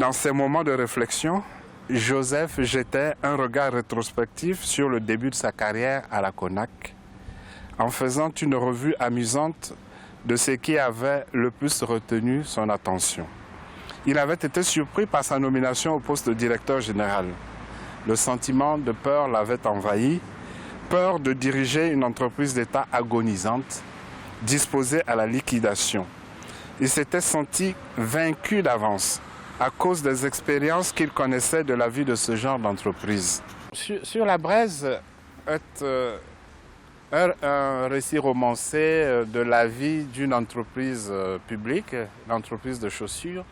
Dans ces moments de réflexion, Joseph jetait un regard rétrospectif sur le début de sa carrière à la CONAC, en faisant une revue amusante de ce qui avait le plus retenu son attention. Il avait été surpris par sa nomination au poste de directeur général. Le sentiment de peur l'avait envahi, peur de diriger une entreprise d'État agonisante, disposée à la liquidation. Il s'était senti vaincu d'avance à cause des expériences qu'il connaissait de la vie de ce genre d'entreprise. Sur la braise est un récit romancé de la vie d'une entreprise publique, l'entreprise de chaussures,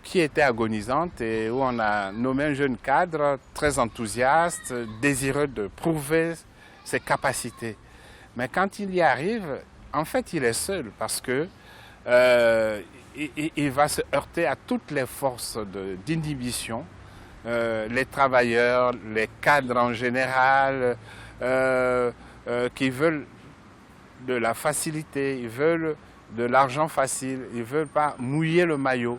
qui était agonisante et où on a nommé un jeune cadre très enthousiaste, désireux de prouver ses capacités. Mais quand il y arrive, en fait, il est seul parce que il va se heurter à toutes les forces d'inhibition, les travailleurs, les cadres en général, qui veulent de la facilité, ils veulent de l'argent facile, ils ne veulent pas mouiller le maillot.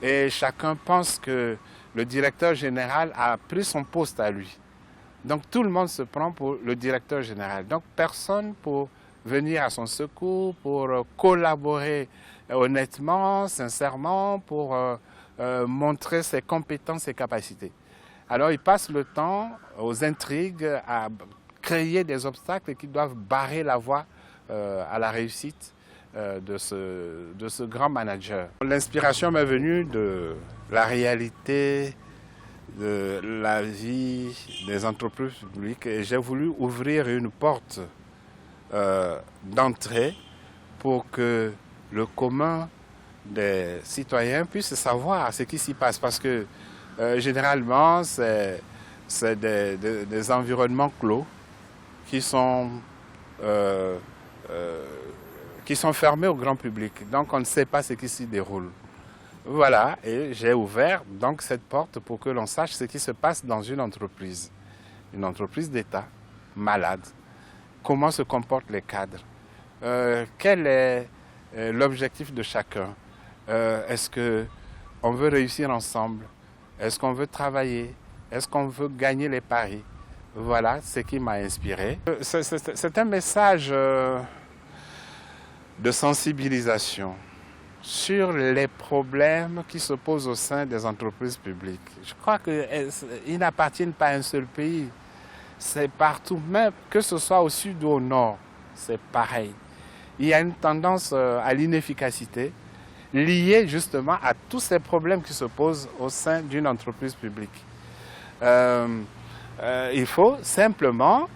Et chacun pense que le directeur général a pris son poste à lui. Donc tout le monde se prend pour le directeur général. Donc personne pour venir à son secours, pour collaborer honnêtement, sincèrement, pour montrer ses compétences et capacités. Alors il passe le temps aux intrigues, à créer des obstacles qui doivent barrer la voie à la réussite de ce grand manager. L'inspiration m'est venue de la réalité de la vie des entreprises publiques et j'ai voulu ouvrir une porte d'entrée pour que le commun des citoyens puisse savoir ce qui s'y passe parce que généralement c'est des environnements clos qui sont fermés au grand public, donc on ne sait pas ce qui s'y déroule. Voilà, et j'ai ouvert donc cette porte pour que l'on sache ce qui se passe dans une entreprise d'État, malade. Comment se comportent les cadres, quel est l'objectif de chacun, est-ce qu'on veut réussir ensemble, est-ce qu'on veut travailler, est-ce qu'on veut gagner les paris. Voilà ce qui m'a inspiré. C'est un message de sensibilisation sur les problèmes qui se posent au sein des entreprises publiques. Je crois qu'ils n'appartiennent pas à un seul pays. C'est partout, même que ce soit au sud ou au nord, c'est pareil. Il y a une tendance à l'inefficacité liée justement à tous ces problèmes qui se posent au sein d'une entreprise publique. Il faut simplement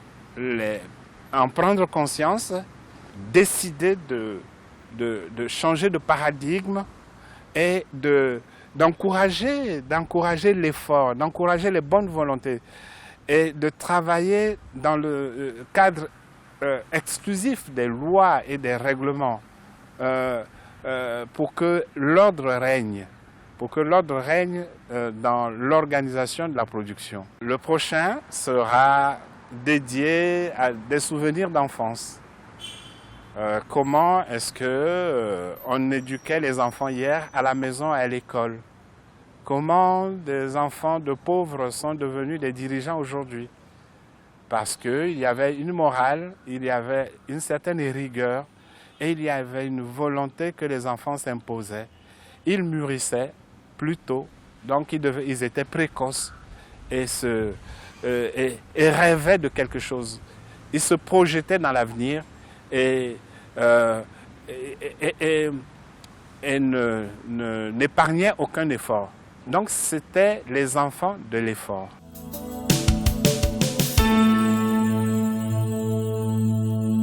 en prendre conscience, décider de changer de paradigme et d'encourager l'effort, d'encourager les bonnes volontés et de travailler dans le cadre exclusif des lois et des règlements pour que l'ordre règne. Dans l'organisation de la production. Le prochain sera dédié à des souvenirs d'enfance. Comment est-ce qu'on éduquait les enfants hier à la maison et à l'école? Comment des enfants de pauvres sont devenus des dirigeants aujourd'hui? Parce qu'il y avait une morale, il y avait une certaine rigueur et il y avait une volonté que les enfants s'imposaient. Ils mûrissaient plus tôt, donc ils étaient précoces et rêvaient de quelque chose. Ils se projetaient dans l'avenir et n'épargnaient aucun effort. Donc c'était les enfants de l'effort.